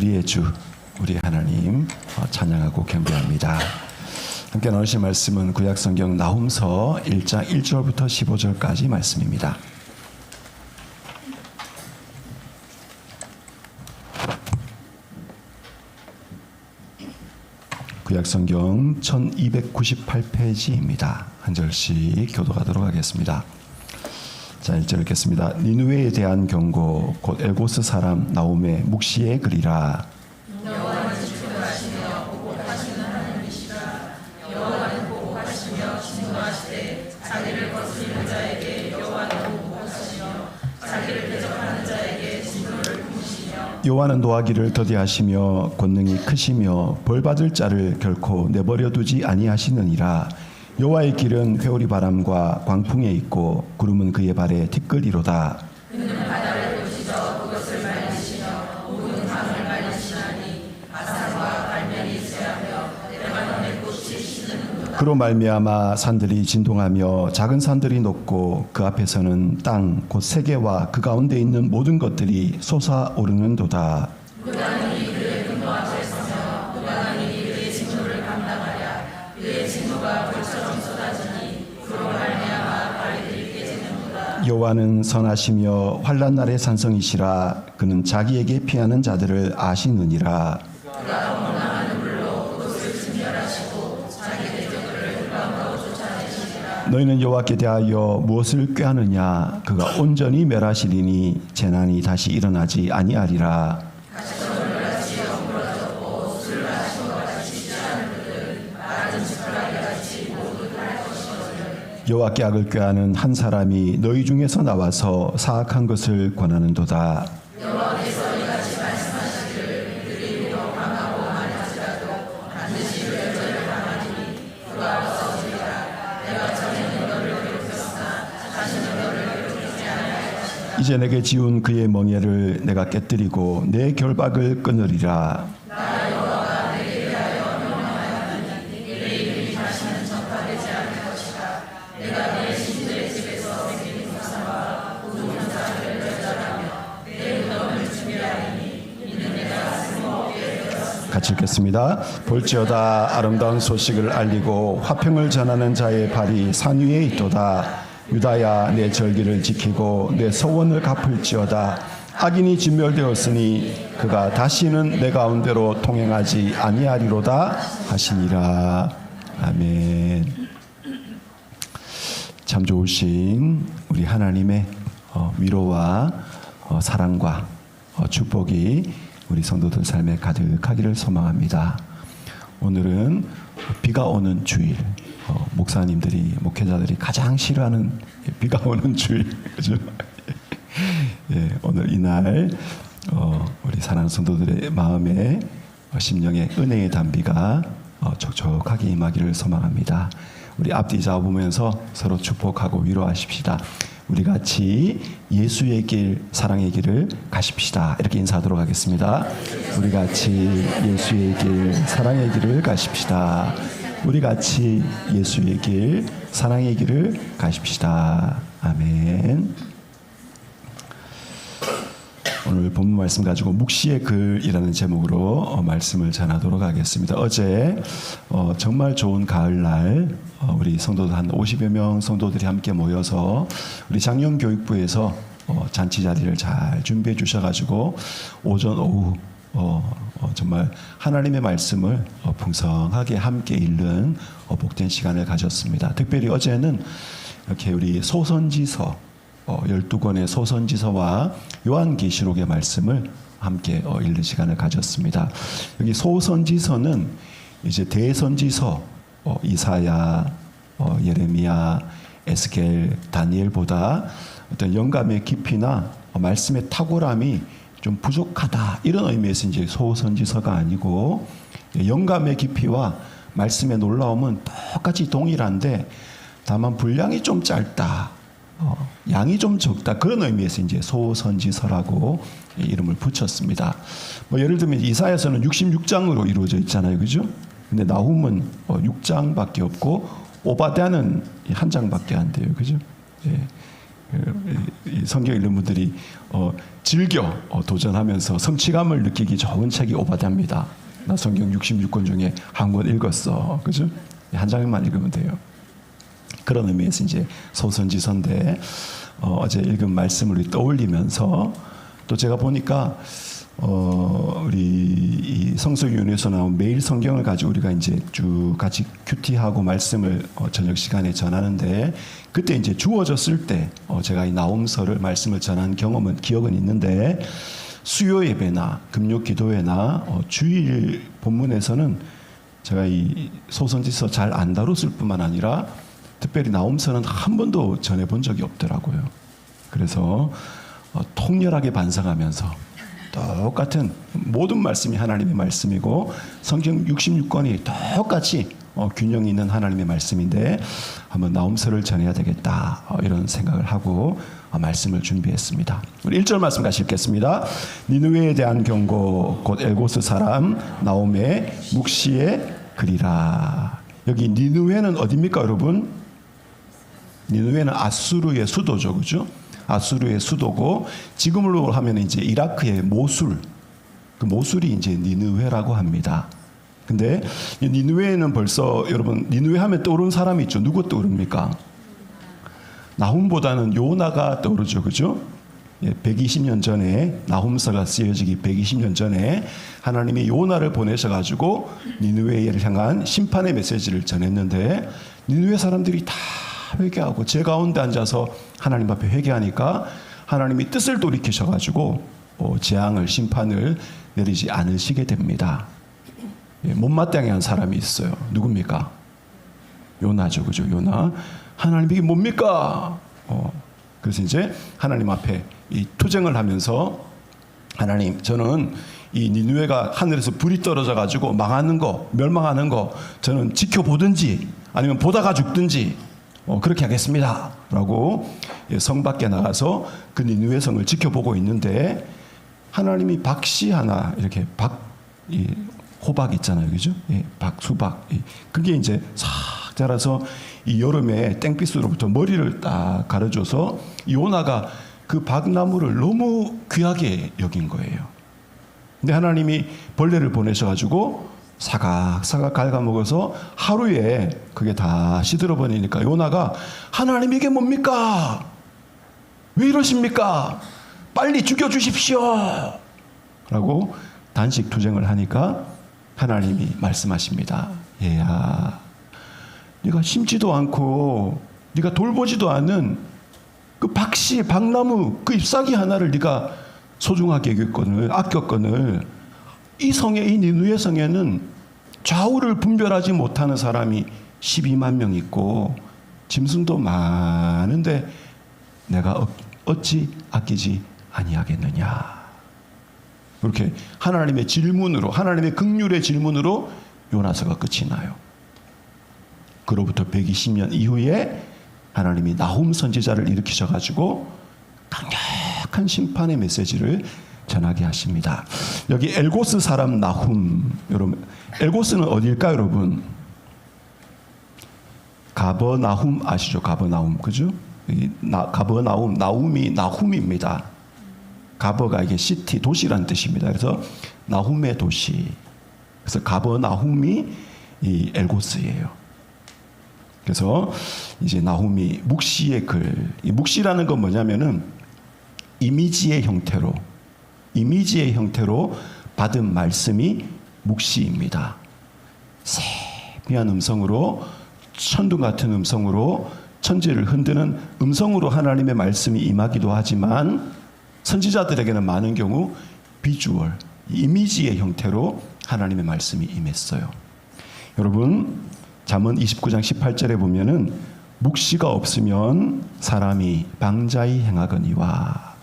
우리의 주, 우리 하나님 찬양하고 경배합니다. 함께 나누실 말씀은 구약성경 나훔서 1장 1절부터 15절까지 말씀입니다. 구약성경 1298페이지입니다. 한 절씩 교독하도록 하겠습니다. 자, 1절 읽겠습니다. 니느웨에 대한 경고 곧 엘고스 사람 나홈의 묵시의 글이라. 여호와는 주권하시며 보복하시는 하나님이시라. 여호와는 보복하시며 진노하시되 자기를 거스리는 자에게 여호와는 보복하시며 자기를 대적하는 자에게 진노를 품으시며 여호와는 노하기를 더디하시며 권능이 크시며 벌받을 자를 결코 내버려 두지 아니하시느니라. 여호와의 길은 회오리 바람과 광풍에 있고 구름은 그의 발에 티끌이로다. 그는 바다를 고시져 그것을 말리시며 모든 강을 말리시나니 아산과 갈멜이 쇠하며 레바논의 꽃이 시드는도다. 그로 말미암아 산들이 진동하며 작은 산들이 높고 그 앞에서는 땅 곧 세계와 그 가운데 있는 모든 것들이 솟아오르는도다. 누가 능히 그의 분노 앞에 서며 누가 능히 그의 진노를 감당하랴. 그의 진노가 불처럼 쏟아지니 그로 말미암아 바위들이 깨지는도다. 여호와는 선하시며 환난 날의 산성이시라. 그는 자기에게 피하는 자들을 아시느니라. 그가 원망하는 불로 그것을 진멸하시고 자기 대적을 흑암으로 쫓아내시리라. 너희는 여호와께 대하여 무엇을 꾀하느냐. 그가 온전히 멸하시리니 재난이 다시 일어나지 아니하리라. 가시덤불같이 엉그러졌고 술을 마신 것 같이 취하는 그들은 마른 숟가락이 같이 모두 탈 것이거늘. 여호와께 악을 꾀하는 한 사람이 너희 중에서 나와서 사악한 것을 권하는도다. 여호와께서 이같이 말씀하시기를 그들이 비록 강하고 많을지라도 반드시 멸절을 당하리니 그가 없어지리라. 내가 전에는 너를 괴롭혔으나 다시는 너를 괴롭히지 아니할 것이다. 이제 내게 지운 그의 멍에를 내가 깨뜨리고 내 결박을 끊으리라. 나 여호와가 내게 대하여 명령하였으니 내 이름이 다시는 전파되지 않을 것이다. 내가 내 신들의 집에서 생긴 불상과 우두운 자들을 멸절하며 내 무덤을 준비하리니 이는 내가 쓸모없게 되었으니. 같이 읽겠습니다. 볼지어다 아름다운 소식을 알리고 화평을 전하는 자의 발이 산 위에 있도다. 유다야 내 절기를 지키고 내 소원을 갚을지어다. 악인이 진멸되었으니 그가 다시는 내 가운데로 통행하지 아니하리로다 하시니라. 아멘. 참 좋으신 우리 하나님의 위로와 사랑과 축복이 우리 성도들 삶에 가득하기를 소망합니다. 오늘은 비가 오는 주일, 목사님들이 목회자들이 가장 싫어하는 비가 오는 주일, 그죠? 예, 오늘 이날 우리 사랑하는 성도들의 마음에 심령의 은혜의 단비가 촉촉하게 임하기를 소망합니다. 우리 앞뒤 잡으면서 서로 축복하고 위로하십시다. 우리 같이 예수의 길, 사랑의 길을 가십시다. 이렇게 인사하도록 하겠습니다. 우리 같이 예수의 길, 사랑의 길을 가십시다. 우리 같이 예수의 길, 사랑의 길을 가십시다. 아멘. 오늘 본문 말씀 가지고 묵시의 글이라는 제목으로 말씀을 전하도록 하겠습니다. 어제 정말 좋은 가을날 우리 성도들 한 50여 명 성도들이 함께 모여서 우리 장영교육부에서 잔치 자리를 잘 준비해 주셔가지고 오전 오후 정말 하나님의 말씀을 풍성하게 함께 읽는 복된 시간을 가졌습니다. 특별히 어제는 이렇게 우리 소선지서 12권의 소선지서와 요한계시록의 말씀을 함께 읽는 시간을 가졌습니다. 여기 소선지서는 이제 대선지서 이사야, 예레미야, 에스겔, 다니엘보다 어떤 영감의 깊이나 말씀의 탁월함이 좀 부족하다 이런 의미에서 이제 소선지서가 아니고 영감의 깊이와 말씀의 놀라움은 똑같이 동일한데 다만 분량이 좀 짧다, 양이 좀 적다 그런 의미에서 이제 소선지서라고 이름을 붙였습니다. 뭐 예를 들면 이사야서는 66장으로 이루어져 있잖아요, 그죠? 근데 나훔은 6장밖에 없고 오바댜는 한 장밖에 안 돼요, 그죠? 예. 이 성경 읽는 분들이 즐겨 도전하면서 성취감을 느끼기 좋은 책이 오바댜입니다. 나 성경 66권 중에 한 권 읽었어. 그죠? 한 장만 읽으면 돼요. 그런 의미에서 이제 소선지서인데 어제 읽은 말씀을 떠올리면서 또 제가 보니까 우리 이 성서윤회에서 나온 매일 성경을 가지고 우리가 이제 쭉 같이 큐티하고 말씀을 저녁 시간에 전하는데 그때 이제 주어졌을 때 제가 이 나홈서를 말씀을 전한 기억은 있는데 수요 예배나 금요 기도회나 주일 본문에서는 제가 이 소선지서 잘 안 다뤘을 뿐만 아니라 특별히 나홈서는 한 번도 전해본 적이 없더라고요. 그래서 통렬하게 반성하면서 똑같은 모든 말씀이 하나님의 말씀이고 성경 66권이 똑같이 균형 있는 하나님의 말씀인데 한번 나홈서를 전해야 되겠다 이런 생각을 하고 말씀을 준비했습니다. 우리 1절 말씀 같이 읽겠습니다. 니느웨에 대한 경고 곧 엘고스 사람 나홈의 묵시의 글이라. 여기 니느웨는 어디입니까 여러분? 니느웨는 아수르의 수도죠, 그죠? 아수르의 수도고 지금으로 하면 이제 이라크의 모술, 그 모술이 이제 니느웨라고 합니다. 근데 니느웨는 벌써 여러분 니느웨 하면 떠오르는 사람이 있죠. 누구 떠오릅니까? 나훔보다는 요나가 떠오르죠, 그죠? 120년 전에 나홈서가 쓰여지기 120년 전에 하나님이 요나를 보내셔가지고 니느웨를 향한 심판의 메시지를 전했는데 니느웨 사람들이 다 회개하고 제 가운데 앉아서 하나님 앞에 회개하니까 하나님이 뜻을 돌이키셔가지고 재앙을 심판을 내리지 않으시게 됩니다. 못마땅해 한 사람이 있어요. 누굽니까? 요나죠, 그죠? 요나. 하나님 이게 뭡니까? 그래서 이제 하나님 앞에 이 투쟁을 하면서 하나님 저는 이 니느웨가 하늘에서 불이 떨어져 가지고 망하는 거 멸망하는 거 저는 지켜보든지 아니면 보다가 죽든지 그렇게 하겠습니다 라고 성 밖에 나가서 그 니느웨 성을 지켜보고 있는데 하나님이 박씨 하나 이렇게 호박 있잖아요, 그죠? 박수박 그게 이제 싹 자라서 이 여름에 땡빛으로부터 머리를 딱 가려줘서 요나가 그 박나무를 너무 귀하게 여긴 거예요. 근데 하나님이 벌레를 보내셔가지고 사각사각 갉아먹어서 하루에 그게 다 시들어 버리니까 요나가 하나님 이게 뭡니까? 왜 이러십니까? 빨리 죽여주십시오 라고 단식 투쟁을 하니까 하나님이 말씀하십니다. 얘야 네가 심지도 않고 네가 돌보지도 않은 그 박씨 박나무 그 잎사귀 하나를 네가 소중하게 여겼거늘 아꼈거늘 이 성에 이 니느웨 성에는 좌우를 분별하지 못하는 사람이 12만 명 있고 짐승도 많은데 내가 어찌 아끼지 아니하겠느냐. 이렇게 하나님의 질문으로 하나님의 긍휼의 질문으로 요나서가 끝이 나요. 그로부터 120년 이후에 하나님이 나훔 선지자를 일으키셔가지고 강력한 심판의 메시지를 전하게 하십니다. 여기 엘고스 사람 나훔, 여러분 엘고스는 어디일까요, 여러분? 가버나훔 아시죠? 가버나훔, 그죠? 가버나훔, 나훔입니다. 가버가 이게 시티, 도시란 뜻입니다. 그래서 나훔의 도시. 그래서 가버나훔이 이 엘고스예요. 그래서 이제 나훔이 묵시의 글, 이 묵시라는 건 뭐냐면은 이미지의 형태로 받은 말씀이 묵시입니다. 세미한 음성으로 천둥 같은 음성으로 천지를 흔드는 음성으로 하나님의 말씀이 임하기도 하지만 선지자들에게는 많은 경우 비주얼, 이미지의 형태로 하나님의 말씀이 임했어요. 여러분 잠언 29장 18절에 보면은 묵시가 없으면 사람이 방자히 행하거니와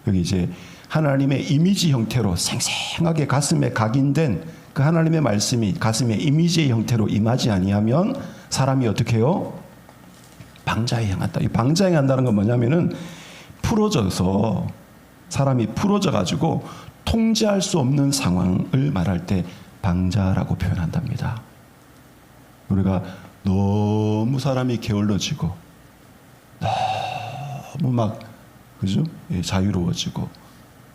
여기 이제 하나님의 이미지 형태로 생생하게 가슴에 각인된 그 하나님의 말씀이 가슴에 이미지의 형태로 임하지 아니하면 사람이 어떻게 해요? 방자히 행한다. 이 방자히 행한다는 건 뭐냐면은 풀어져서 사람이 풀어져 가지고 통제할 수 없는 상황을 말할 때 방자라고 표현한답니다. 우리가 너무 사람이 게을러지고 너무 막 그죠? 예, 자유로워지고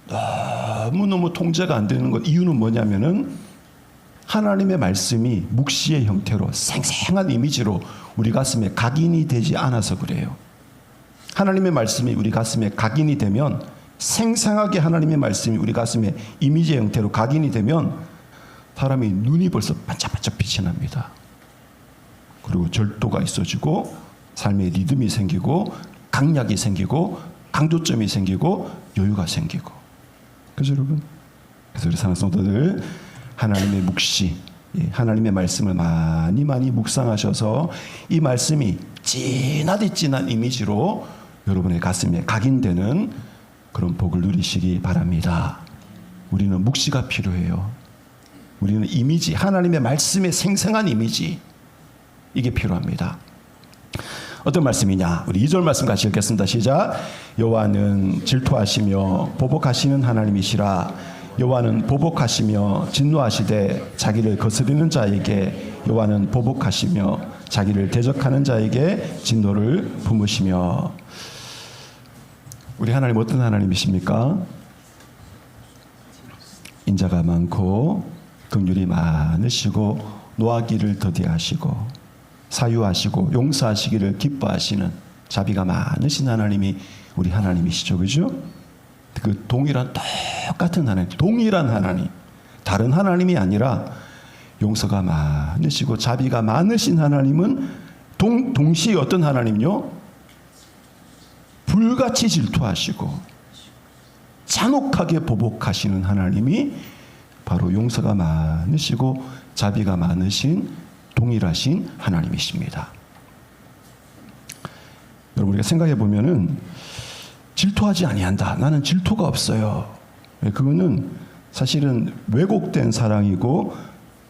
너무너무 통제가 안 되는 것 이유는 뭐냐면은 하나님의 말씀이 묵시의 형태로 생생한 이미지로 우리 가슴에 각인이 되지 않아서 그래요. 하나님의 말씀이 우리 가슴에 각인이 되면 생생하게 하나님의 말씀이 우리 가슴에 이미지의 형태로 각인이 되면 사람이 눈이 벌써 반짝반짝 빛이 납니다. 그리고 절도가 있어지고 삶의 리듬이 생기고 강약이 생기고 강조점이 생기고 여유가 생기고 그죠 여러분? 그래서 우리 사랑하는 성도들 하나님의 묵시 하나님의 말씀을 많이 묵상하셔서 이 말씀이 진하디 진한 이미지로 여러분의 가슴에 각인되는 그런 복을 누리시기 바랍니다. 우리는 묵시가 필요해요. 우리는 이미지 하나님의 말씀의 생생한 이미지 이게 필요합니다. 어떤 말씀이냐? 우리 2절 말씀 같이 읽겠습니다. 시작. 여호와는 질투하시며 보복하시는 하나님이시라. 여호와는 보복하시며 진노하시되 자기를 거스르는 자에게 여호와는 보복하시며 자기를 대적하는 자에게 진노를 품으시며. 우리 하나님 어떤 하나님이십니까? 인자가 많고 긍휼이 많으시고 노하기를 더디하시고 사유하시고 용서하시기를 기뻐하시는 자비가 많으신 하나님이 우리 하나님이시죠. 그죠? 그 동일한 똑같은 하나님, 동일한 하나님, 다른 하나님이 아니라 용서가 많으시고 자비가 많으신 하나님은 동시에 어떤 하나님요? 불같이 질투하시고 잔혹하게 보복하시는 하나님이 바로 용서가 많으시고 자비가 많으신 동일하신 하나님이십니다. 여러분 우리가 생각해 보면은 질투하지 아니한다. 나는 질투가 없어요. 그거는 사실은 왜곡된 사랑이고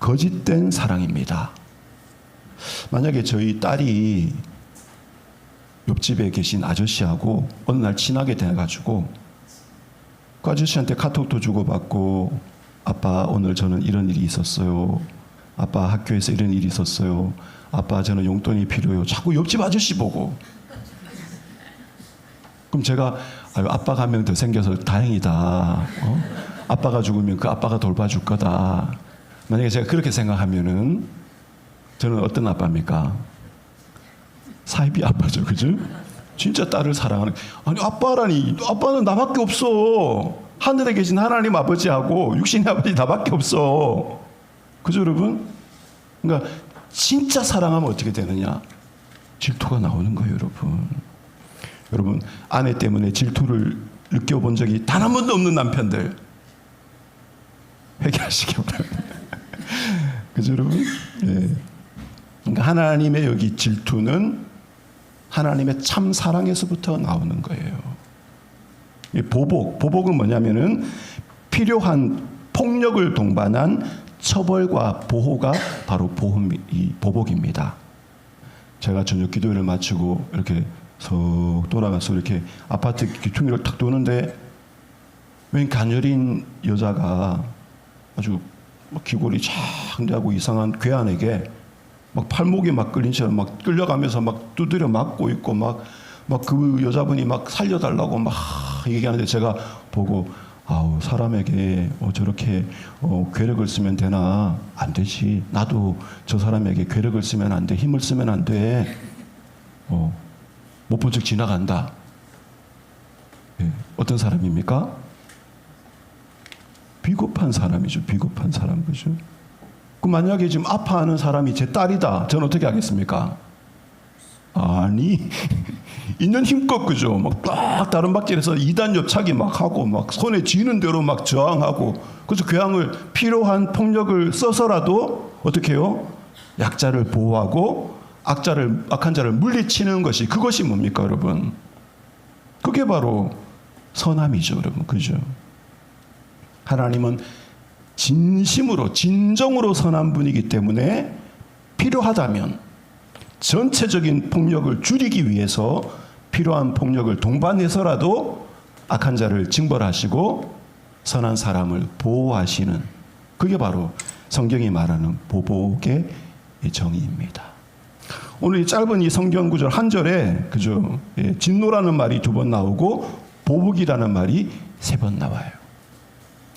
거짓된 사랑입니다. 만약에 저희 딸이 옆집에 계신 아저씨하고 어느 날 친하게 돼가지고 그 아저씨한테 카톡도 주고받고 아빠 오늘 저는 이런 일이 있었어요. 아빠 학교에서 이런 일이 있었어요. 아빠 저는 용돈이 필요해요. 자꾸 옆집 아저씨 보고. 그럼 제가 아빠가 한 명 더 생겨서 다행이다. 아빠가 죽으면 그 아빠가 돌봐줄 거다. 만약에 제가 그렇게 생각하면은 저는 어떤 아빠입니까? 사이비 아빠죠. 그죠? 진짜 딸을 사랑하는. 아니 아빠라니. 아빠는 나밖에 없어. 하늘에 계신 하나님 아버지하고 육신의 아버지 나밖에 없어. 그죠 여러분? 그러니까 진짜 사랑하면 어떻게 되느냐? 질투가 나오는 거예요 여러분. 여러분 아내 때문에 질투를 느껴본 적이 단 한 번도 없는 남편들 회개하시기 바랍니다. 그죠 여러분? 네. 그러니까 하나님의 여기 질투는 하나님의 참 사랑에서부터 나오는 거예요. 이 보복은 뭐냐면은 필요한 폭력을 동반한 처벌과 보호가 바로 보복입니다. 제가 저녁 기도회를 마치고 이렇게 석 돌아가서 이렇게 아파트 귀퉁이를 탁 도는데 웬 가녀린 여자가 아주 귀골이 장대하고 이상한 괴한에게 막 팔목이 막 끌린 채로 막 끌려가면서 막 두드려 맞고 있고 막 그 여자분이 막 살려달라고 막 얘기하는데 제가 보고 아우 사람에게 저렇게 괴력을 쓰면 되나? 안 되지. 나도 저 사람에게 괴력을 쓰면 안 돼. 힘을 쓰면 안 돼. 못 본 척 지나간다. 예. 어떤 사람입니까? 비겁한 사람이죠. 비겁한 사람. 그죠? 그 만약에 지금 아파하는 사람이 제 딸이다. 저는 어떻게 하겠습니까? 아니 있는 힘껏 그죠? 막 다른 박질에서 2단 옆차기 막 하고 막 손에 쥐는 대로 막 저항하고 그래서 괴항을 필요한 폭력을 써서라도 어떻게 해요? 약자를 보호하고 악한 자를 물리치는 것이 그것이 뭡니까 여러분? 그게 바로 선함이죠 여러분. 그죠? 하나님은 진심으로 진정으로 선한 분이기 때문에 필요하다면 전체적인 폭력을 줄이기 위해서 필요한 폭력을 동반해서라도 악한 자를 징벌하시고 선한 사람을 보호하시는 그게 바로 성경이 말하는 보복의 정의입니다. 오늘 이 짧은 이 성경 구절 한 절에 그죠? 예, 진노라는 말이 2번 나오고 보복이라는 말이 3번 나와요.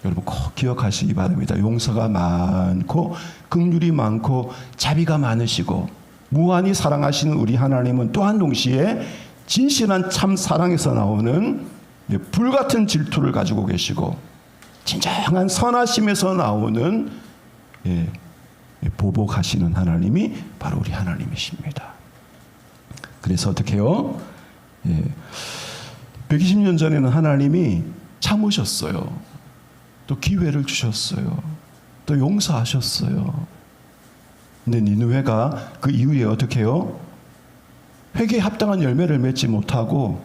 여러분 꼭 기억하시기 바랍니다. 용서가 많고 긍휼이 많고 자비가 많으시고 무한히 사랑하시는 우리 하나님은 또한 동시에 진실한 참 사랑에서 나오는 불같은 질투를 가지고 계시고 진정한 선하심에서 나오는 보복하시는 하나님이 바로 우리 하나님이십니다. 그래서 어떻게 해요? 120년 전에는 하나님이 참으셨어요. 또 기회를 주셨어요. 또 용서하셨어요. 근데 니느웨가 그 이후에 어떻게 해요? 회개에 합당한 열매를 맺지 못하고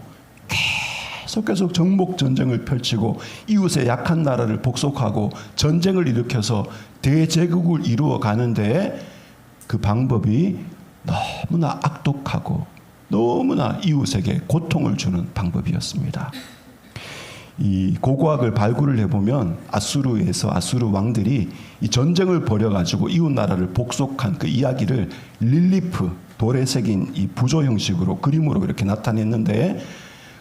계속 정복 전쟁을 펼치고 이웃의 약한 나라를 복속하고 전쟁을 일으켜서 대제국을 이루어 가는데 그 방법이 너무나 악독하고 너무나 이웃에게 고통을 주는 방법이었습니다. 이 고고학을 발굴을 해보면 아수르에서 아수르 왕들이 이 전쟁을 벌여가지고 이웃 나라를 복속한 그 이야기를 릴리프 돌에 새긴 이 부조 형식으로 그림으로 이렇게 나타냈는데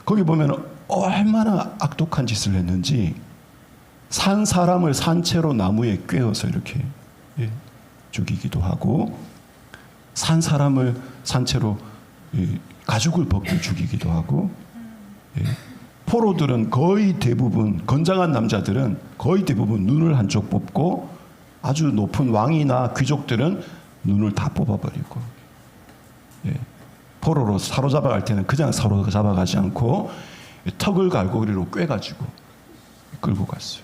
거기 보면 얼마나 악독한 짓을 했는지 산 사람을 산채로 나무에 꿰어서 이렇게 죽이기도 하고 산 사람을 산채로 가죽을 벗겨 죽이기도 하고 포로들은 거의 대부분 건장한 남자들은 거의 대부분 눈을 한쪽 뽑고 아주 높은 왕이나 귀족들은 눈을 다 뽑아버리고 포로로 사로잡아 갈 때는 그냥 사로잡아 가지 않고 턱을 갈고리로 꿰가지고 끌고 갔어요.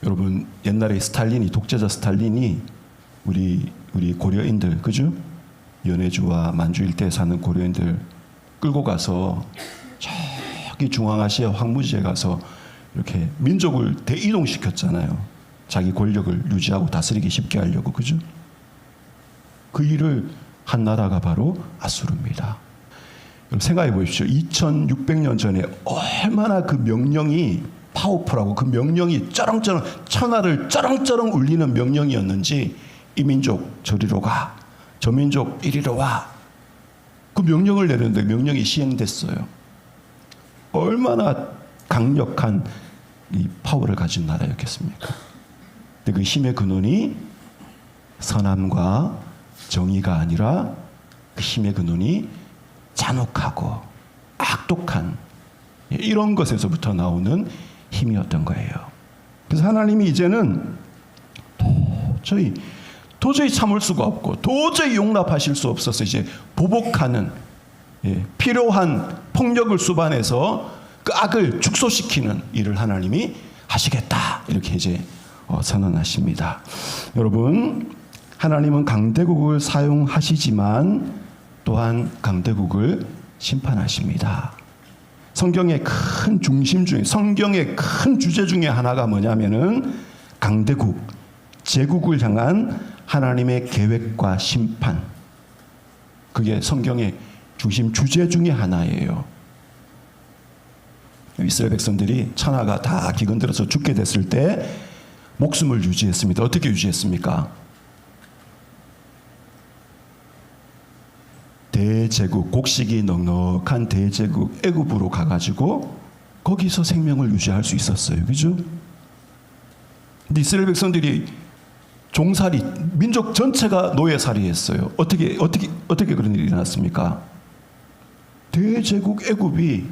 여러분 옛날에 스탈린이 독재자 스탈린이 우리 고려인들 그죠? 연해주와 만주 일대에 사는 고려인들 끌고 가서 저기 중앙아시아 황무지에 가서 이렇게 민족을 대이동시켰잖아요. 자기 권력을 유지하고 다스리기 쉽게 하려고 그죠? 그 일을 한 나라가 바로 아수르입니다. 여러분 생각해 보십시오. 2600년 전에 얼마나 그 명령이 파워풀하고 그 명령이 쩌렁쩌렁 천하를 쩌렁쩌렁 울리는 명령이었는지 이 민족 저리로 가, 저 민족 이리로 와. 그 명령을 내렸는데 명령이 시행됐어요. 얼마나 강력한 이 파워를 가진 나라였겠습니까? 근데 그 힘의 근원이 선함과 정의가 아니라 그 힘의 근원이 잔혹하고 악독한 이런 것에서부터 나오는 힘이었던 거예요. 그래서 하나님이 이제는 도저히 참을 수가 없고 도저히 용납하실 수 없어서 이제 보복하는 필요한 폭력을 수반해서 그 악을 축소시키는 일을 하나님이 하시겠다 이렇게 이제 선언하십니다. 여러분 하나님은 강대국을 사용하시지만 또한 강대국을 심판하십니다. 성경의 큰 중심 중에 성경의 큰 주제 중에 하나가 뭐냐면은 강대국, 제국을 향한 하나님의 계획과 심판. 그게 성경의 중심 주제 중에 하나예요. 이스라엘 백성들이 천하가 다 기근들어서 죽게 됐을 때 목숨을 유지했습니다. 어떻게 유지했습니까? 대제국, 곡식이 넉넉한 대제국 애굽으로 가가지고 거기서 생명을 유지할 수 있었어요. 그죠? 근데 이스라엘 백성들이 종살이, 민족 전체가 노예살이했어요. 어떻게 그런 일이 일어났습니까? 대제국 애굽이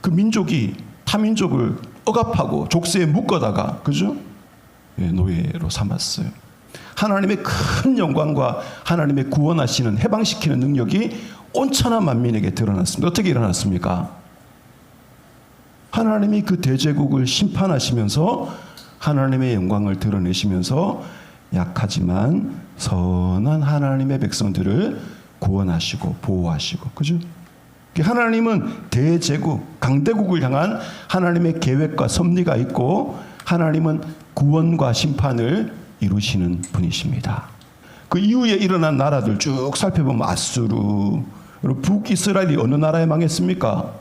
그 민족이 타민족을 억압하고 족쇄에 묶어다가 그죠? 노예로 삼았어요. 하나님의 큰 영광과 하나님의 구원하시는 해방시키는 능력이 온 천하 만민에게 드러났습니다. 어떻게 일어났습니까? 하나님이 그 대제국을 심판하시면서 하나님의 영광을 드러내시면서 약하지만 선한 하나님의 백성들을 구원하시고 보호하시고 그죠? 하나님은 대제국, 강대국을 향한 하나님의 계획과 섭리가 있고 하나님은 구원과 심판을 이루시는 분이십니다. 그 이후에 일어난 나라들 쭉 살펴보면 아수르, 북이스라엘이 어느 나라에 망했습니까?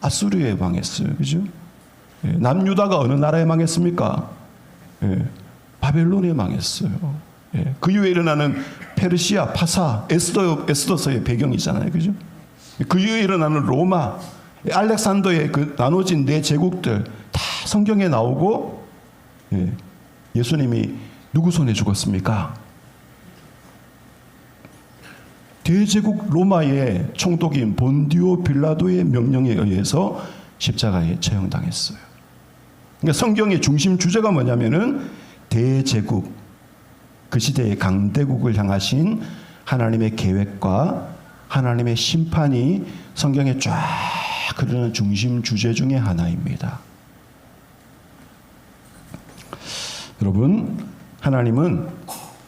아수르에 망했어요. 그죠? 남유다가 어느 나라에 망했습니까? 바벨론에 망했어요. 예, 그 이후에 일어나는 페르시아, 파사, 에스더서의 배경이잖아요. 그죠? 그 이후에 일어나는 로마, 알렉산더의 그 나눠진 네 제국들 다 성경에 나오고, 예, 예수님이 누구 손에 죽었습니까? 대제국 로마의 총독인 본디오 빌라도의 명령에 의해서 십자가에 처형당했어요. 그러니까 성경의 중심 주제가 뭐냐면은 대제국, 그 시대의 강대국을 향하신 하나님의 계획과 하나님의 심판이 성경에 쫙 흐르는 중심 주제 중에 하나입니다. 여러분, 하나님은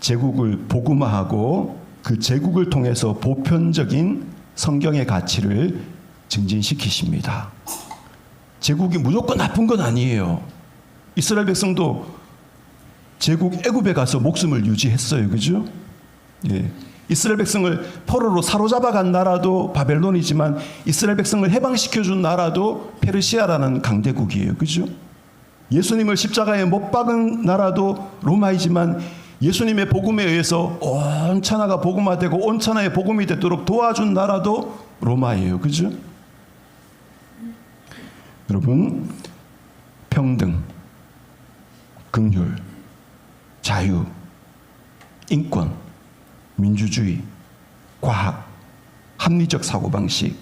제국을 복음화하고 그 제국을 통해서 보편적인 성경의 가치를 증진시키십니다. 제국이 무조건 나쁜 건 아니에요. 이스라엘 백성도 제국 애굽에 가서 목숨을 유지했어요. 그죠? 예. 이스라엘 백성을 포로로 사로잡아간 나라도 바벨론이지만 이스라엘 백성을 해방시켜준 나라도 페르시아라는 강대국이에요. 그죠? 예수님을 십자가에 못 박은 나라도 로마이지만 예수님의 복음에 의해서 온 천하가 복음화되고 온 천하의 복음이 되도록 도와준 나라도 로마예요. 그죠? 여러분, 평등, 긍휼, 자유, 인권, 민주주의, 과학, 합리적 사고방식,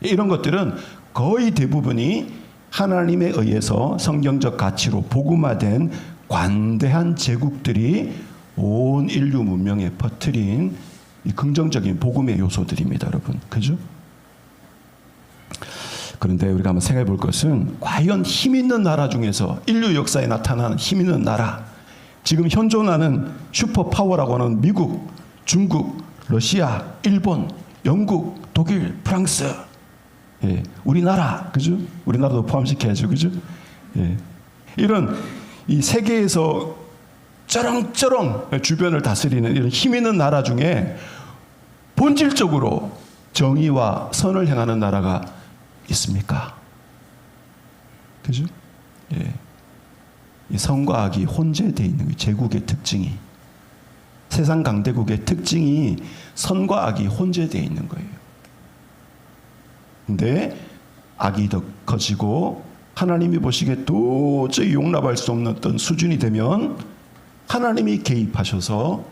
이런 것들은 거의 대부분이 하나님에 의해서 성경적 가치로 복음화된 관대한 제국들이 온 인류 문명에 퍼뜨린 이 긍정적인 복음의 요소들입니다. 여러분, 그죠? 그런데 우리가 한번 생각해 볼 것은 과연 힘 있는 나라 중에서 인류 역사에 나타나는 힘 있는 나라, 지금 현존하는 슈퍼파워라고 하는 미국, 중국, 러시아, 일본, 영국, 독일, 프랑스, 예, 우리나라, 그죠? 우리나라도 포함시켜야죠, 그죠? 예, 이런 이 세계에서 쩌렁쩌렁 주변을 다스리는 이런 힘 있는 나라 중에 본질적으로 정의와 선을 행하는 나라가 있습니까? 그죠? 예. 이 선과 악이 혼재되어 있는 게 제국의 특징이, 세상 강대국의 특징이 선과 악이 혼재되어 있는 거예요. 근데 악이 더 커지고 하나님이 보시기에 도저히 용납할 수 없는 어떤 수준이 되면 하나님이 개입하셔서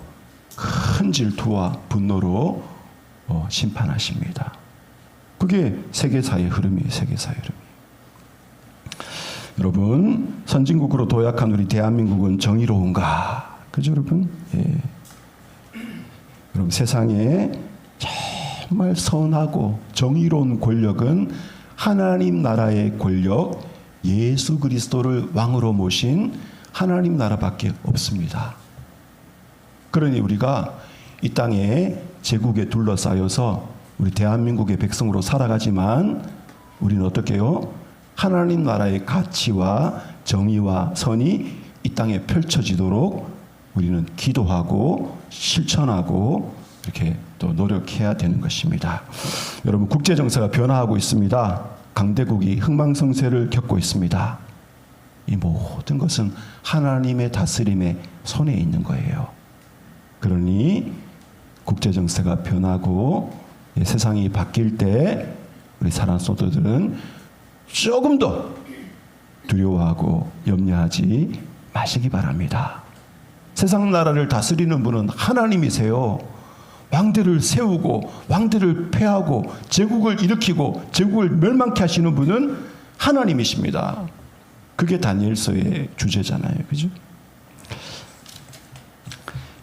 큰 질투와 분노로 심판하십니다. 그게 세계사의 흐름이에요. 세계사의 흐름. 여러분, 선진국으로 도약한 우리 대한민국은 정의로운가? 그죠, 여러분? 예. 여러분, 세상에 정말 선하고 정의로운 권력은 하나님 나라의 권력, 예수 그리스도를 왕으로 모신 하나님 나라밖에 없습니다. 그러니 우리가 이 땅에 제국에 둘러싸여서 우리 대한민국의 백성으로 살아가지만 우리는 어떻게 해요? 하나님 나라의 가치와 정의와 선이 이 땅에 펼쳐지도록 우리는 기도하고 실천하고 이렇게 또 노력해야 되는 것입니다. 여러분, 국제 정세가 변화하고 있습니다. 강대국이 흥망성쇠를 겪고 있습니다. 이 모든 것은 하나님의 다스림의 손에 있는 거예요. 그러니 국제 정세가 변하고 세상이 바뀔 때 우리 사랑 성도들은 조금 더 두려워하고 염려하지 마시기 바랍니다. 세상 나라를 다스리는 분은 하나님이세요. 왕들을 세우고 왕들을 폐하고 제국을 일으키고 제국을 멸망케 하시는 분은 하나님이십니다. 그게 다니엘서의 주제잖아요. 그죠?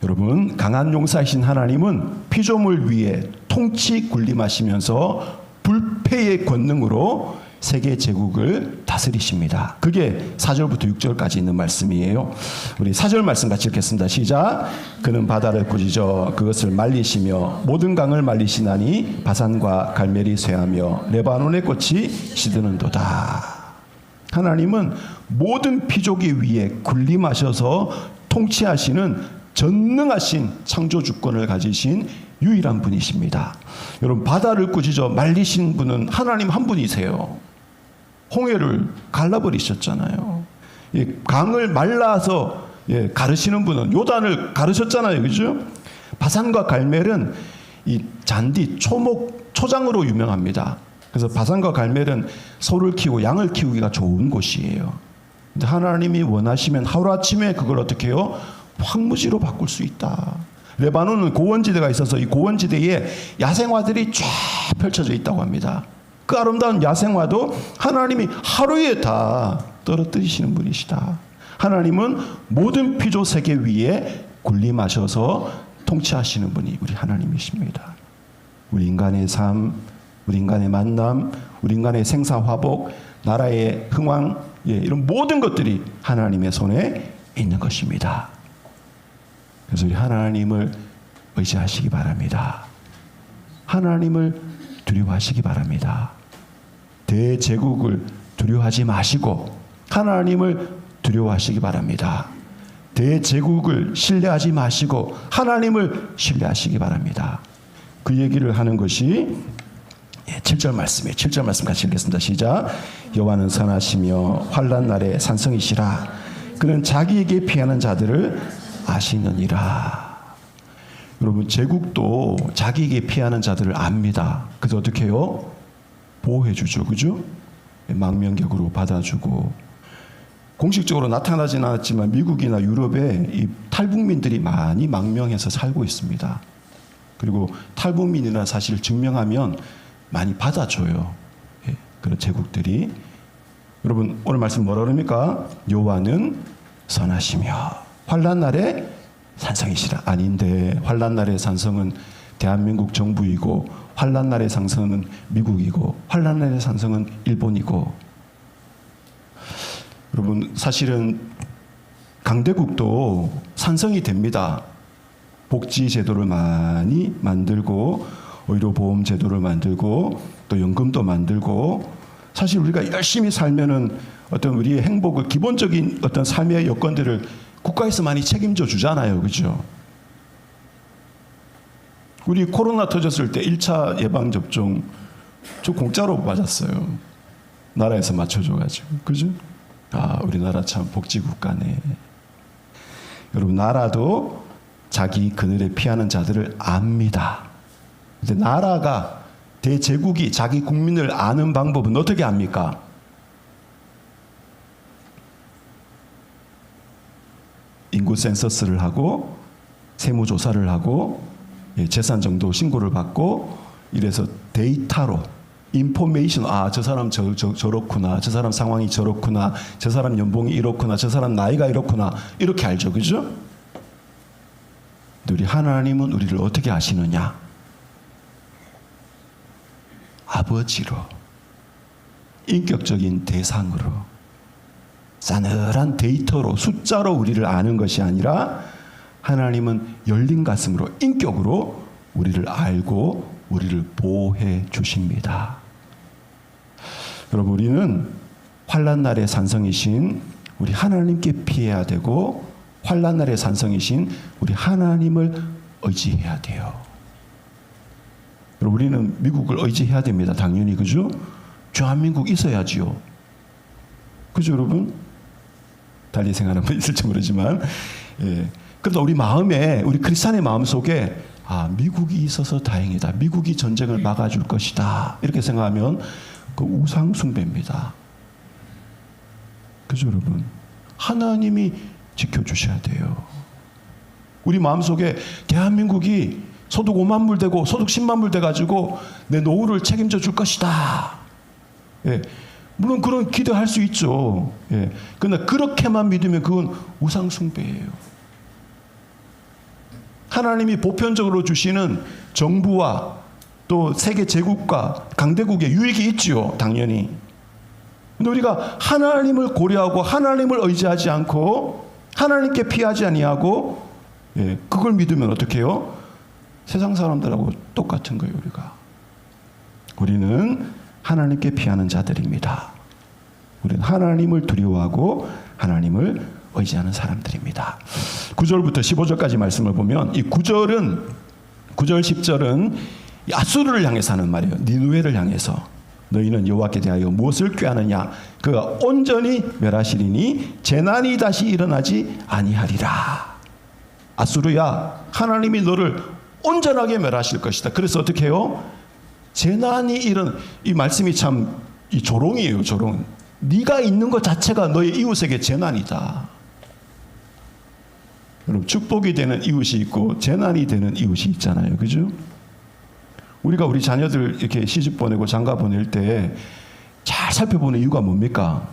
여러분, 강한 용사이신 하나님은 피조물 위에 통치 군림하시면서 불패의 권능으로 세계 제국을 다스리십니다. 그게 4절부터 6절까지 있는 말씀이에요. 우리 4절 말씀 같이 읽겠습니다. 시작. 그는 바다를 꾸짖어 그것을 말리시며 모든 강을 말리시나니 바산과 갈멜이 쇠하며 레바논의 꽃이 시드는도다. 하나님은 모든 피조기 위에 군림하셔서 통치하시는 전능하신 창조주권을 가지신 유일한 분이십니다. 여러분, 바다를 꾸짖어 말리신 분은 하나님 한 분이세요. 홍해를 갈라버리셨잖아요. 이 강을 말라서 예, 가르시는 분은 요단을 가르셨잖아요, 그죠? 바산과 갈멜은 이 잔디, 초목, 초장으로 유명합니다. 그래서 바산과 갈멜은 소를 키우고 양을 키우기가 좋은 곳이에요. 근데 하나님이 원하시면 하루아침에 그걸 어떻게 해요? 황무지로 바꿀 수 있다. 레바논은 고원지대가 있어서 이 고원지대에 야생화들이 쫙 펼쳐져 있다고 합니다. 그 아름다운 야생화도 하나님이 하루에 다 떨어뜨리시는 분이시다. 하나님은 모든 피조 세계 위에 군림하셔서 통치하시는 분이 우리 하나님이십니다. 우리 인간의 삶, 우리 인간의 만남, 우리 인간의 생사화복, 나라의 흥왕, 이런 모든 것들이 하나님의 손에 있는 것입니다. 그래서 우리 하나님을 의지하시기 바랍니다. 하나님을 두려워하시기 바랍니다. 대제국을 두려워하지 마시고 하나님을 두려워하시기 바랍니다. 대제국을 신뢰하지 마시고 하나님을 신뢰하시기 바랍니다. 그 얘기를 하는 것이 7절 말씀이에요. 7절 말씀 같이 읽겠습니다. 시작. 여호와는 선하시며 환난 날에 산성이시라. 그는 자기에게 피하는 자들을 아시느니라. 여러분, 제국도 자기에게 피하는 자들을 압니다. 그래서 어떻게 해요? 보호해 주죠. 그죠? 망명격으로 받아주고. 공식적으로 나타나지는 않았지만 미국이나 유럽에 이 탈북민들이 많이 망명해서 살고 있습니다. 그리고 탈북민이라는 사실을 증명하면 많이 받아줘요. 예, 그런 제국들이. 여러분, 오늘 말씀 뭐라 그럽니까? 여호와는 선하시며 환난 날에 산성이시라. 아닌데 환난 날의 산성은 대한민국 정부이고 환난 날의 산성은 미국이고 환난 날의 산성은 일본이고. 여러분, 사실은 강대국도 산성이 됩니다. 복지 제도를 많이 만들고 의료보험 제도를 만들고 또 연금도 만들고. 사실 우리가 열심히 살면은 어떤 우리의 행복을, 기본적인 어떤 삶의 여건들을 국가에서 많이 책임져 주잖아요. 그죠? 우리 코로나 터졌을 때 1차 예방접종 저 공짜로 맞았어요. 나라에서 맞춰줘가지고. 그죠? 아, 우리나라 참 복지국가네. 여러분, 나라도 자기 그늘에 피하는 자들을 압니다. 근데 나라가, 대제국이 자기 국민을 아는 방법은 어떻게 압니까? 인구 센서스를 하고 세무조사를 하고 재산 정도 신고를 받고 이래서 데이터로 인포메이션, 아, 저 사람 저렇구나, 저 사람 상황이 저렇구나, 저 사람 연봉이 이렇구나, 저 사람 나이가 이렇구나, 이렇게 알죠. 그죠? 근데 우리 하나님은 우리를 어떻게 아시느냐? 아버지로, 인격적인 대상으로, 싸늘한 데이터로, 숫자로 우리를 아는 것이 아니라 하나님은 열린 가슴으로, 인격으로 우리를 알고 우리를 보호해 주십니다. 여러분, 우리는 환난 날의 산성이신 우리 하나님께 피해야 되고 환난 날의 산성이신 우리 하나님을 의지해야 돼요. 여러분, 우리는 미국을 의지해야 됩니다. 당연히. 그죠? 대한민국 있어야지요. 그죠, 여러분? 달리 생각하는 분 있을지 모르지만, 예. 그러나 우리 마음에, 우리 크리스찬의 마음 속에, 아, 미국이 있어서 다행이다. 미국이 전쟁을 막아줄 것이다. 이렇게 생각하면 그 우상 숭배입니다. 그죠, 여러분? 하나님이 지켜주셔야 돼요. 우리 마음 속에 대한민국이 소득 5만 불 되고 소득 10만 불 돼가지고 내 노후를 책임져 줄 것이다. 예. 물론 그런 기대할 수 있죠. 예. 그러나 그렇게만 믿으면 그건 우상 숭배예요. 하나님이 보편적으로 주시는 정부와 또 세계 제국과 강대국의 유익이 있지요. 당연히. 근데 우리가 하나님을 고려하고 하나님을 의지하지 않고 하나님께 피하지 아니하고, 예, 그걸 믿으면 어떻게 해요? 세상 사람들하고 똑같은 거예요. 우리는 하나님께 피하는 자들입니다. 우리는 하나님을 두려워하고 하나님을 의지하는 사람들입니다. 9절부터 15절까지 말씀을 보면 이 9절 10절은 아수르를 향해서 하는 말이에요. 니느웨를 향해서. 너희는 여호와께 대하여 무엇을 꾀하느냐? 그가 온전히 멸하시리니 재난이 다시 일어나지 아니하리라. 아수르야, 하나님이 너를 온전하게 멸하실 것이다. 그래서 어떻게 해요? 재난이 이 말씀이 참 이 조롱이에요. 조롱. 네가 있는 것 자체가 너의 이웃에게 재난이다. 여러분, 축복이 되는 이웃이 있고 재난이 되는 이웃이 있잖아요. 그죠? 우리가 우리 자녀들 이렇게 시집 보내고 장가 보낼 때 잘 살펴보는 이유가 뭡니까?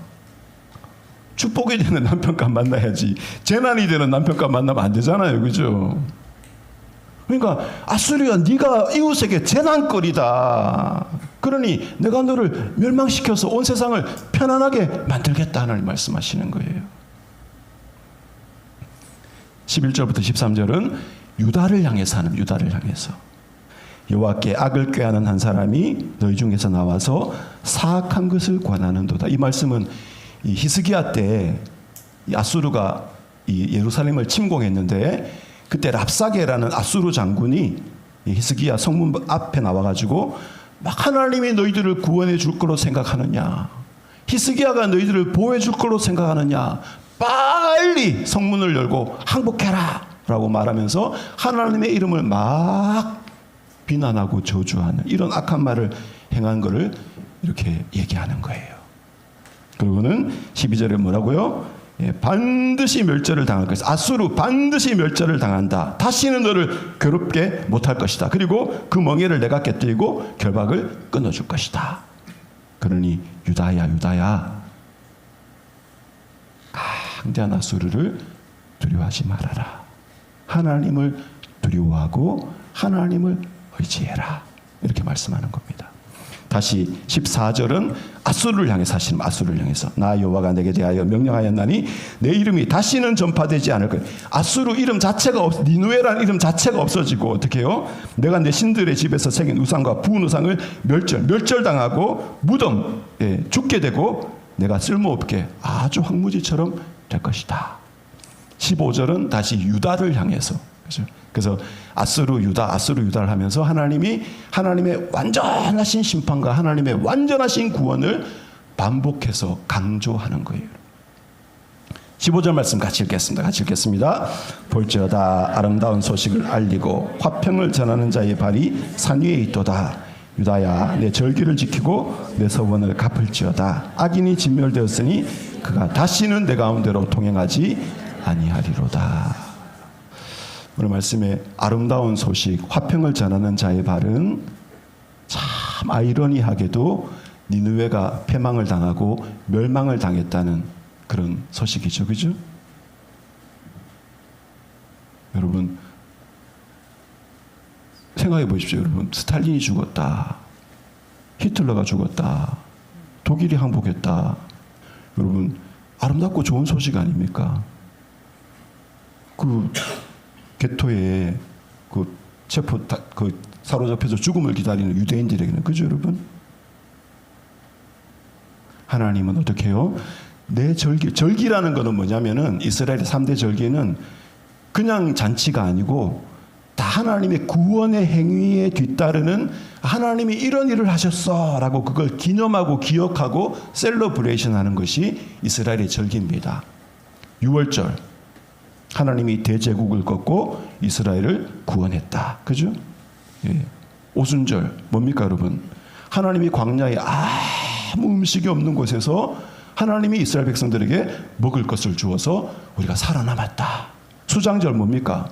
축복이 되는 남편과 만나야지 재난이 되는 남편과 만나면 안 되잖아요. 그죠? 그러니까 아수르야, 네가 이웃에게 재난거리다. 그러니 내가 너를 멸망시켜서 온 세상을 편안하게 만들겠다 하는 말씀하시는 거예요. 11절부터 13절은 유다를 향해서 하는, 유다를 향해서 여호와께 악을 꾀하는 한 사람이 너희 중에서 나와서 사악한 것을 권하는도다. 이 말씀은 이 히스기야 때 이 아수르가 이 예루살렘을 침공했는데 그때 랍사게라는 아수르 장군이 이 히스기야 성문 앞에 나와가지고 막 하나님이 너희들을 구원해 줄 거로 생각하느냐, 히스기야가 너희들을 보호해 줄 거로 생각하느냐, 빨리 성문을 열고 항복해라 라고 말하면서 하나님의 이름을 막 비난하고 저주하는 이런 악한 말을 행한 것을 이렇게 얘기하는 거예요. 그리고는 12절에 뭐라고요? 반드시 멸절을 당할 것이다. 아수르 반드시 멸절을 당한다. 다시는 너를 괴롭게 못할 것이다. 그리고 그 멍에를 내가 깨뜨리고 결박을 끊어줄 것이다. 그러니 유다야, 유다야, 강대한 아수르를 두려워하지 말아라. 하나님을 두려워하고 하나님을 의지해라. 이렇게 말씀하는 겁니다. 다시 14절은 아수르를 향해서 하시는, 아수르를 향해서 나 여호와가 내게 대하여 명령하였나니 내 이름이 다시는 전파되지 않을 거예요. 아수르 이름 자체가 니누에라는 이름 자체가 없어지고, 어떻게 해요? 내가 내 신들의 집에서 새긴 우상과 부은 우상을 멸절당하고 무덤에 죽게 되고 내가 쓸모없게 아주 황무지처럼 될 것이다. 15절은 다시 유다를 향해서, 그래서 아수르 유다를 하면서 하나님의 완전하신 심판과 하나님의 완전하신 구원을 반복해서 강조하는 거예요. 15절 말씀 같이 읽겠습니다. 볼지어다 아름다운 소식을 알리고 화평을 전하는 자의 발이 산 위에 있도다. 유다야, 내 절기를 지키고 내 서원을 갚을지어다. 악인이 진멸되었으니 그가 다시는 내 가운데로 통행하지 아니하리로다. 오늘 말씀에 아름다운 소식, 화평을 전하는 자의 발은 참 아이러니하게도 니느웨가 패망을 당하고 멸망을 당했다는 그런 소식이죠. 그죠? 여러분 생각해 보십시오. 여러분, 스탈린이 죽었다. 히틀러가 죽었다. 독일이 항복했다. 여러분, 아름답고 좋은 소식 아닙니까? 그 게토에 사로잡혀서 죽음을 기다리는 유대인들에게는, 그죠 여러분? 하나님은 어떻게 해요? 내 절기라는 것은 뭐냐면은 이스라엘의 3대 절기는 그냥 잔치가 아니고 다 하나님의 구원의 행위에 뒤따르는, 하나님이 이런 일을 하셨어 라고 그걸 기념하고 기억하고 셀러브레이션 하는 것이 이스라엘의 절기입니다. 6월절, 하나님이 대제국을 꺾고 이스라엘을 구원했다. 그죠? 예. 오순절 뭡니까 여러분? 하나님이 광야에 아무 음식이 없는 곳에서 하나님이 이스라엘 백성들에게 먹을 것을 주어서 우리가 살아남았다. 수장절 뭡니까?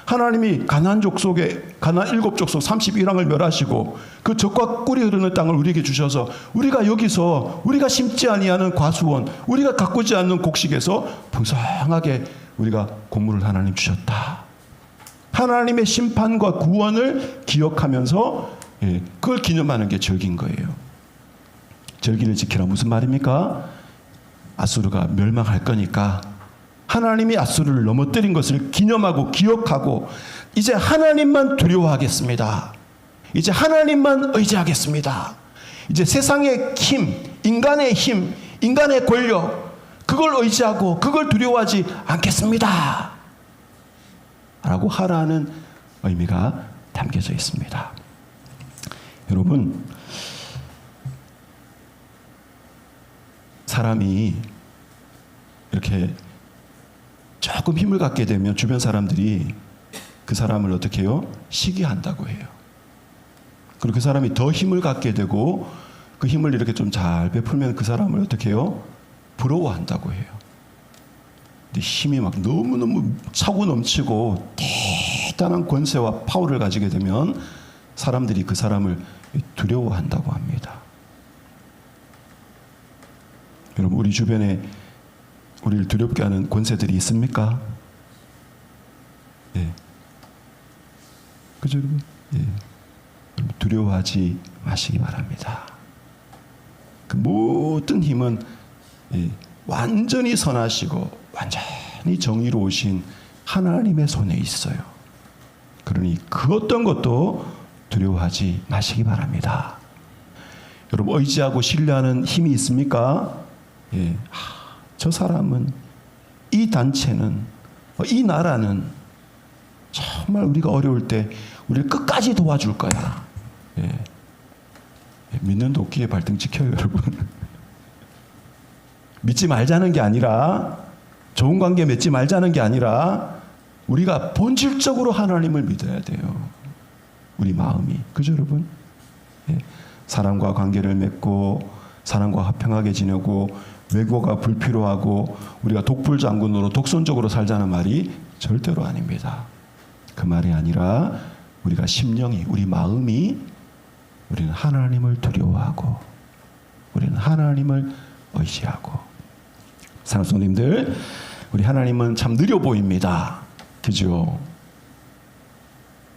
하나님이 가나안 족속에 가나안 7족속 31왕을 멸하시고 그 젖과 꿀이 흐르는 땅을 우리에게 주셔서 우리가 여기서 우리가 심지 아니하는 과수원, 우리가 가꾸지 않는 곡식에서 풍성하게 우리가 곡물을 하나님 주셨다. 하나님의 심판과 구원을 기억하면서 그걸 기념하는 게 절기인 거예요. 절기를 지키라 무슨 말입니까? 아수르가 멸망할 거니까 하나님이 아수르를 넘어뜨린 것을 기념하고 기억하고 이제 하나님만 두려워하겠습니다. 이제 하나님만 의지하겠습니다. 이제 세상의 힘, 인간의 권력, 그걸 의지하고 그걸 두려워하지 않겠습니다. 라고 하라는 의미가 담겨져 있습니다. 여러분, 사람이 이렇게 조금 힘을 갖게 되면 주변 사람들이 그 사람을 어떻게 해요? 시기한다고 해요. 그리고 그 사람이 더 힘을 갖게 되고 그 힘을 이렇게 좀 잘 베풀면 그 사람을 어떻게 해요? 부러워한다고 해요. 근데 힘이 막 너무너무 차고 넘치고 대단한 권세와 파워를 가지게 되면 사람들이 그 사람을 두려워한다고 합니다. 여러분, 우리 주변에 우리를 두렵게 하는 권세들이 있습니까? 예. 그죠, 여러분? 예. 두려워하지 마시기 바랍니다. 그 모든 힘은 완전히 선하시고 완전히 정의로우신 하나님의 손에 있어요. 그러니 그 어떤 것도 두려워하지 마시기 바랍니다. 여러분, 의지하고 신뢰하는 힘이 있습니까? 예. 저 사람은, 이 단체는, 이 나라는 정말 우리가 어려울 때 우리를 끝까지 도와줄 거야. 예. 믿는 도끼에 발등 찍혀요, 여러분. 믿지 말자는 게 아니라, 좋은 관계 맺지 말자는 게 아니라 우리가 본질적으로 하나님을 믿어야 돼요. 우리 마음이. 그죠, 여러분? 예. 사람과 관계를 맺고 사람과 화평하게 지내고 외고가 불필요하고 우리가 독불장군으로 독선적으로 살자는 말이 절대로 아닙니다. 그 말이 아니라 우리가 심령이, 우리 마음이, 우리는 하나님을 두려워하고 우리는 하나님을 의지하고. 사랑하는 성도님들, 우리 하나님은 참 느려 보입니다. 그죠?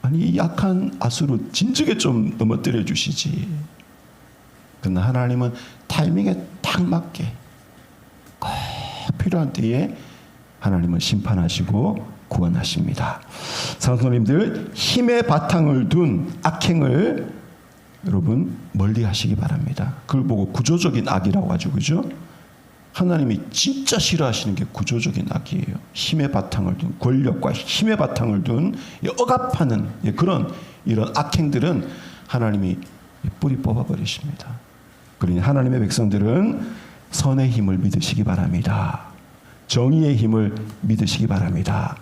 아니, 이 약한 아수르 진즉에 좀 넘어뜨려 주시지. 그러나 하나님은 타이밍에 딱 맞게 꼭 필요한 때에 하나님은 심판하시고 구원하십니다. 성도님들, 힘의 바탕을 둔 악행을 여러분 멀리 하시기 바랍니다. 그걸 보고 구조적인 악이라고 하죠. 그죠? 하나님이 진짜 싫어하시는 게 구조적인 악이에요. 힘의 바탕을 둔, 권력과 힘의 바탕을 둔 억압하는 그런 이런 악행들은 하나님이 뿌리 뽑아버리십니다. 그러니 하나님의 백성들은 선의 힘을 믿으시기 바랍니다. 정의의 힘을 믿으시기 바랍니다.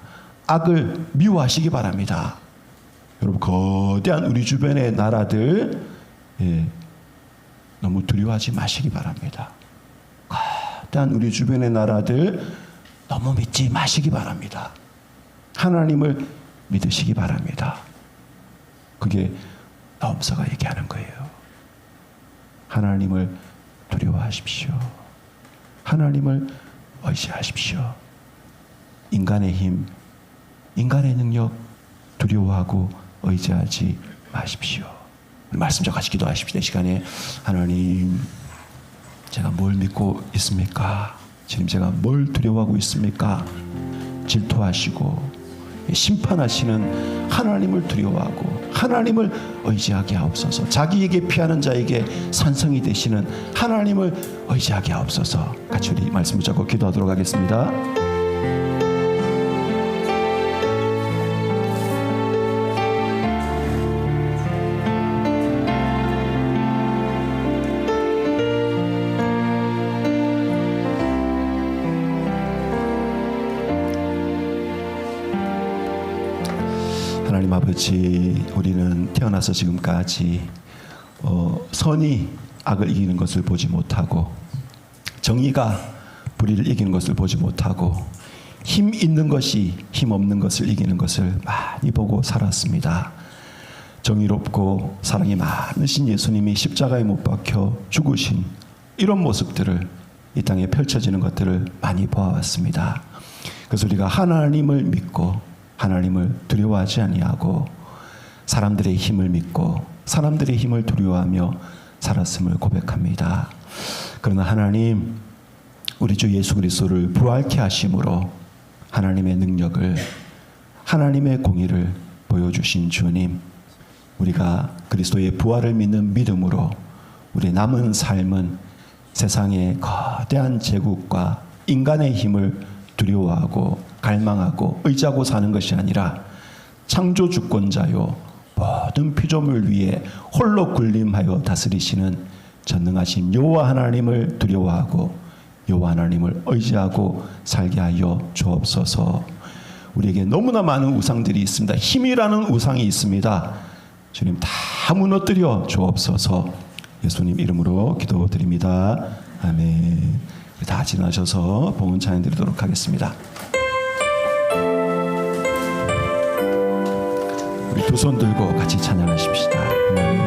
악을 미워하시기 바랍니다. 여러분, 거대한 우리 주변의 나라들 너무 두려워하지 마시기 바랍니다. 거대한 우리 주변의 나라들 너무 믿지 마시기 바랍니다. 하나님을 믿으시기 바랍니다. 그게 나홈사가 얘기하는 거예요. 하나님을 두려워하십시오. 하나님을 의지하십시오. 인간의 힘, 인간의 능력 두려워하고 의지하지 마십시오. 말씀 좀 같이 기도하십시오. 이 시간에 하나님, 제가 뭘 믿고 있습니까? 지금 제가 뭘 두려워하고 있습니까? 질투하시고 심판하시는 하나님을 두려워하고 하나님을 의지하게 하옵소서. 자기에게 피하는 자에게 산성이 되시는 하나님을 의지하게 하옵소서. 같이 우리 말씀 붙잡고 기도하도록 하겠습니다. 하나님 아버지, 우리는 태어나서 지금까지 선이 악을 이기는 것을 보지 못하고 정의가 불의를 이기는 것을 보지 못하고 힘 있는 것이 힘 없는 것을 이기는 것을 많이 보고 살았습니다. 정의롭고 사랑이 많으신 예수님이 십자가에 못 박혀 죽으신 이런 모습들을 이 땅에 펼쳐지는 것들을 많이 보아왔습니다. 그래서 우리가 하나님을 믿고 하나님을 두려워하지 아니하고 사람들의 힘을 믿고 사람들의 힘을 두려워하며 살았음을 고백합니다. 그러나 하나님, 우리 주 예수 그리스도를 부활케 하심으로 하나님의 능력을, 하나님의 공의를 보여주신 주님, 우리가 그리스도의 부활을 믿는 믿음으로 우리 남은 삶은 세상의 거대한 제국과 인간의 힘을 두려워하고 갈망하고 의지하고 사는 것이 아니라 창조 주권자요 모든 피조물 위에 홀로 군림하여 다스리시는 전능하신 여호와 하나님을 두려워하고 여호와 하나님을 의지하고 살게 하여 주옵소서. 우리에게 너무나 많은 우상들이 있습니다. 힘이라는 우상이 있습니다. 주님 다 무너뜨려 주옵소서. 예수님 이름으로 기도드립니다. 아멘. 다 지나셔서 봉헌 찬양 드리도록 하겠습니다. 우리 두 손 들고 같이 찬양하십시다.